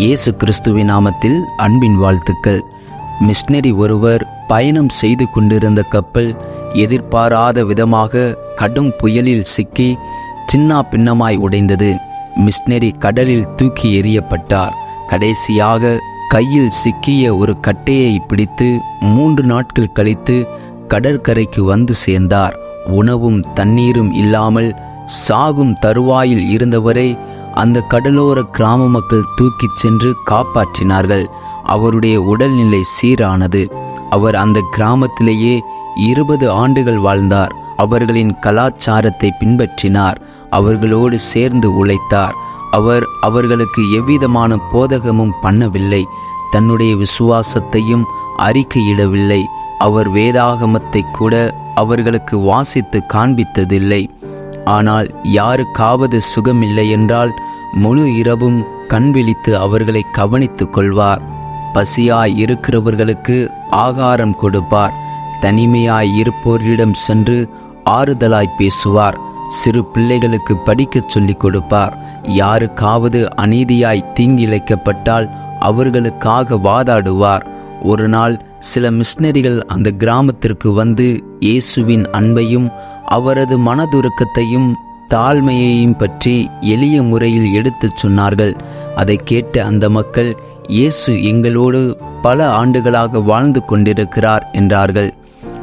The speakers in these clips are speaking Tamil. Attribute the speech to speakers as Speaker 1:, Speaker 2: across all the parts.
Speaker 1: இயேசு கிறிஸ்துவின் நாமத்தில் அன்பின் வாழ்த்துக்கள். மிஷனரி ஒருவர் பயணம் செய்து கொண்டிருந்த கப்பல் எதிர்பாராத விதமாக கடும் புயலில் சிக்கி சின்னா பின்னமாய் உடைந்தது. மிஷனரி கடலில் தூக்கி எறியப்பட்டார். கடைசியாக கையில் சிக்கிய ஒரு கட்டையை பிடித்து 3 நாட்கள் கழித்து கடற்கரைக்கு வந்து சேர்ந்தார். உணவும் தண்ணீரும் இல்லாமல் சாகும் தருவாயில் இருந்தவரை அந்த கடலோர கிராம மக்கள் தூக்கிச் சென்று காப்பாற்றினார்கள். அவருடைய உடல்நிலை சீரானது. அவர் அந்த கிராமத்திலேயே 20 ஆண்டுகள் வாழ்ந்தார். அவர்களின் கலாச்சாரத்தை பின்பற்றினார். அவர்களோடு சேர்ந்து உழைத்தார். அவர் அவர்களுக்கு எவ்விதமான போதகமும் பண்ணவில்லை. தன்னுடைய விசுவாசத்தையும் அறிக்கையிடவில்லை. அவர் வேதாகமத்தை கூட அவர்களுக்கு வாசித்து காண்பித்ததில்லை. ஆனால் யாருக்காவது சுகமில்லை என்றால் முழு இரவும் கண் விழித்து அவர்களை கவனித்து கொள்வார். பசியாய் இருக்கிறவர்களுக்கு ஆகாரம் கொடுப்பார். தனிமையாய் இருப்போரிடம் சென்று ஆறுதலாய் பேசுவார். சிறு பிள்ளைகளுக்கு படிக்கச் சொல்லிக் கொடுப்பார். யாருக்காவது அநீதியாய் தீங்கிழைக்கப்பட்டால் அவர்களுக்காக வாதாடுவார். ஒரு நாள் சில மிஷனரிகள் அந்த கிராமத்திற்கு வந்து இயேசுவின் அன்பையும் அவரது மனதுருக்கத்தையும் தாழ்மையையும் பற்றி எளிய முறையில் எடுத்துச் சொன்னார்கள். அதை கேட்ட அந்த மக்கள், இயேசு எங்களோடு பல ஆண்டுகளாக வாழ்ந்து கொண்டிருக்கிறார் என்றார்கள்.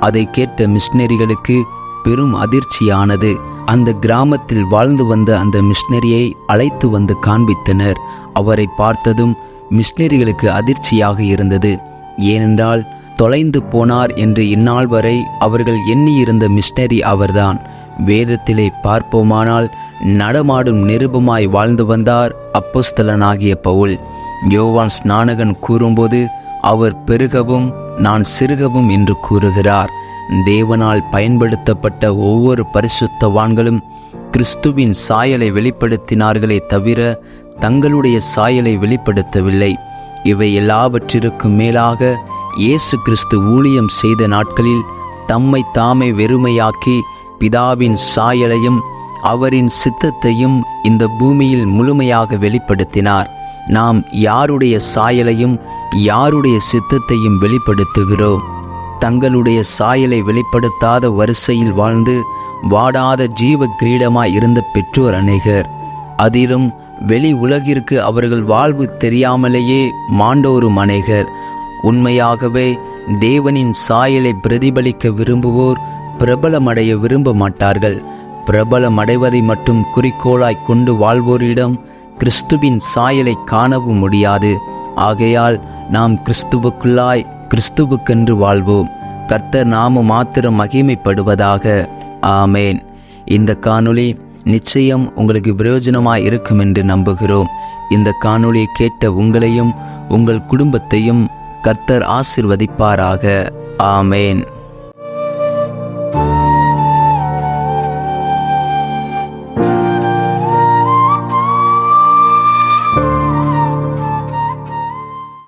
Speaker 1: அதை கேட்ட மிஷனரிகளுக்கு பெரும் அதிர்ச்சியானது. அந்த கிராமத்தில் வாழ்ந்து வந்த அந்த மிஷனரியை அழைத்து வந்து காண்பித்தனர். அவரை பார்த்ததும் மிஷனரிகளுக்கு அதிர்ச்சியாக இருந்தது. ஏனென்றால் தொலைந்து போனார் என்று இந்நாள் வரை அவர்கள் எண்ணியிருந்த மிஷனரி அவர்தான். வேதத்திலே பார்ப்போமானால் நடமாடும் நிருபமாய் வாழ்ந்து வந்தார் அப்போஸ்தலனாகிய பவுல். யோவான் ஸ்நானகன் கூறும்போது அவர் பெருகவும் நான் சிறுகவும் என்று கூறுகிறார். தேவனால் பயன்படுத்தப்பட்ட ஒவ்வொரு பரிசுத்தவான்களும் கிறிஸ்துவின் சாயலை வெளிப்படுத்தினார்களே தவிர தங்களுடைய சாயலை வெளிப்படுத்தவில்லை. இவை எல்லாவற்றிற்கும் மேலாக இயேசு கிறிஸ்து ஊழியம் செய்த நாட்களில் தம்மை தாமே வெறுமையாக்கி பிதாவின் சாயலையும் அவரின் சித்தத்தையும் இந்த பூமியில் முழுமையாக வெளிப்படுத்தினார். நாம் யாருடைய சாயலையும் யாருடைய சித்தத்தையும் வெளிப்படுத்துகிறோம்? தங்களுடைய சாயலை வெளிப்படுத்தாத வரிசையில் வாழ்ந்து வாடாத ஜீவ கிரீடமாய் இருந்த பெற்றோர் அநேகர். அதிலும் வெளி உலகிற்கு அவர்கள் வாழ்வு தெரியாமலேயே மாண்டோரும் அநேகர். உண்மையாகவே தேவனின் சாயலை பிரதிபலிக்க விரும்புவோர் பிரபலமடைய விரும்ப மாட்டார்கள். பிரபலமடைவதை மட்டும் குறிக்கோளாய் கொண்டு வாழ்வோரிடம் கிறிஸ்துவின் சாயலை காணவும் முடியாது. ஆகையால் நாம் கிறிஸ்துவுக்குள்ளாய் கிறிஸ்துவுக்கென்று வாழ்வோம். கர்த்தர் நாம மாத்திரம் மகிமைப்படுவதாக. ஆமேன். இந்த காணொளி நிச்சயம் உங்களுக்கு பிரயோஜனமாய் இருக்கும் என்று நம்புகிறோம். இந்த காணொளியை கேட்ட உங்களையும் உங்கள் குடும்பத்தையும் கர்த்தர் ஆசீர்வதிப்பாராக. ஆமேன்.